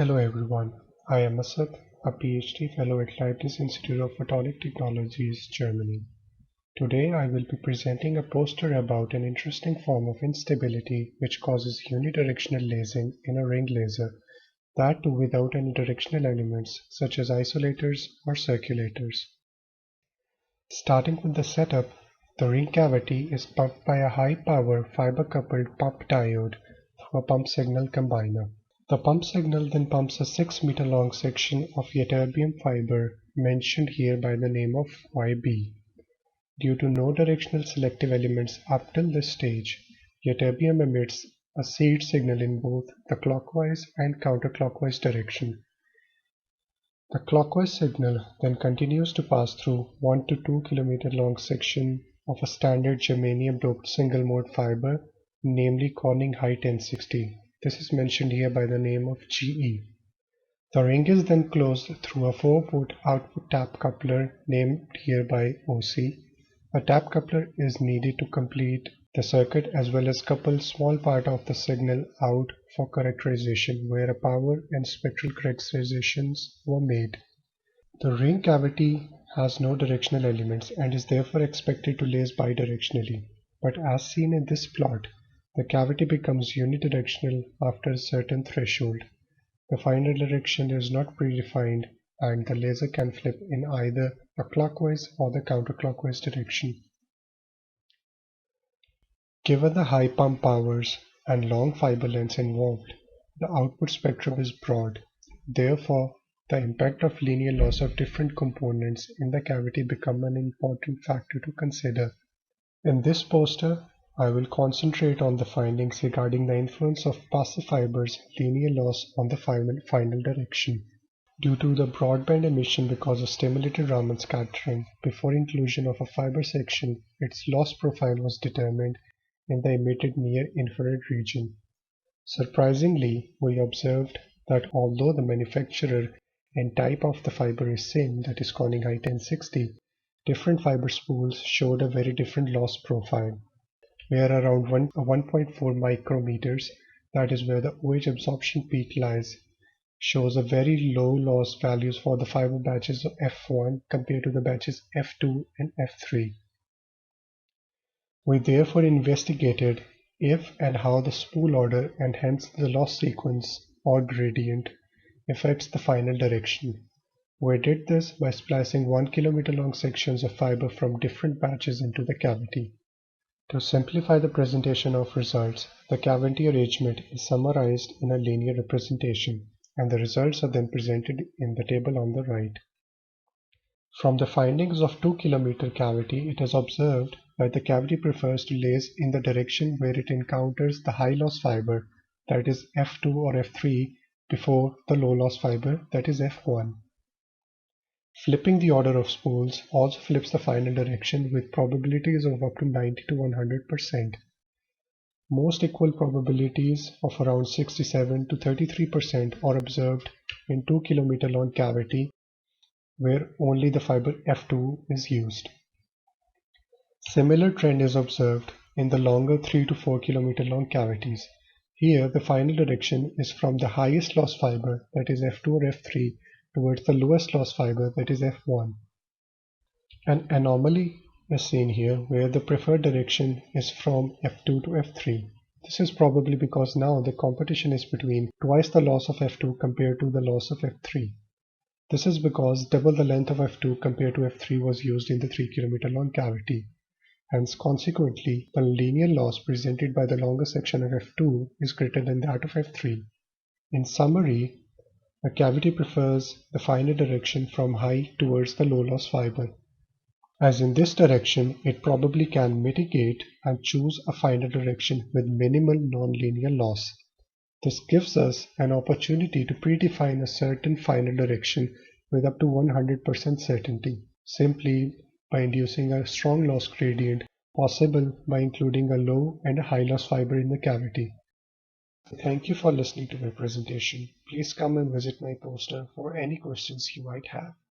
Hello everyone, I am Asad, a PhD fellow at Leibniz-Institute of Photonic Technologies, Germany. Today I will be presenting a poster about an interesting form of instability which causes unidirectional lasing in a ring laser, that too without any directional elements such as isolators or circulators. Starting with the setup, the ring cavity is pumped by a high-power fiber-coupled pump diode through a pump signal combiner. The pump signal then pumps a 6-meter long section of ytterbium fiber mentioned here by the name of YB. Due to no directional selective elements up till this stage, ytterbium emits a seed signal in both the clockwise and counterclockwise direction. The clockwise signal then continues to pass through 1 to 2 km long section of a standard germanium doped single mode fiber, namely Corning high 1060. This is mentioned here by the name of GE. The ring is then closed through a 4-volt output tap coupler named here by OC. A tap coupler is needed to complete the circuit as well as couple small part of the signal out for characterization where a power and spectral characterizations were made. The ring cavity has no directional elements and is therefore expected to lace bidirectionally, but as seen in this plot, the cavity becomes unidirectional after a certain threshold. The final direction is not predefined and the laser can flip in either the clockwise or the counterclockwise direction. Given the high pump powers and long fiber lengths involved, the output spectrum is broad. Therefore, the impact of linear loss of different components in the cavity become an important factor to consider. In this poster, I will concentrate on the findings regarding the influence of passive fibers' linear loss on the final direction. Due to the broadband emission because of stimulated Raman scattering, before inclusion of a fiber section, its loss profile was determined in the emitted near-infrared region. Surprisingly, we observed that although the manufacturer and type of the fiber is same, that is Corning high 1060, different fiber spools showed a very different loss profile. Where around 1.4 micrometers, that is where the OH absorption peak lies, shows a very low loss values for the fiber batches of F1 compared to the batches F2 and F3. We therefore investigated if and how the spool order and hence the loss sequence or gradient affects the final direction. We did this by splicing 1 kilometer long sections of fiber from different batches into the cavity. To simplify the presentation of results, the cavity arrangement is summarized in a linear representation, and the results are then presented in the table on the right. From the findings of 2 kilometer cavity, it is observed that the cavity prefers to lace in the direction where it encounters the high loss fiber, that is F2 or F3, before the low loss fiber, that is F1. Flipping the order of spools also flips the final direction with probabilities of up to 90 to 100%. Most equal probabilities of around 67 to 33% are observed in 2 km long cavity where only the fiber F2 is used. Similar trend is observed in the longer 3 to 4 km long cavities. Here the final direction is from the highest loss fiber, that is F2 or F3, towards the lowest loss fiber, that is F1. An anomaly is seen here where the preferred direction is from F2 to F3. This is probably because now the competition is between twice the loss of F2 compared to the loss of F3. This is because double the length of F2 compared to F3 was used in the 3 km long cavity. Hence, consequently, the linear loss presented by the longer section of F2 is greater than that of F3. In summary, a cavity prefers the final direction from high towards the low loss fiber. As in this direction, it probably can mitigate and choose a final direction with minimal nonlinear loss. This gives us an opportunity to predefine a certain final direction with up to 100% certainty, simply by inducing a strong loss gradient, possible by including a low and a high loss fiber in the cavity. Thank you for listening to my presentation. Please come and visit my poster for any questions you might have.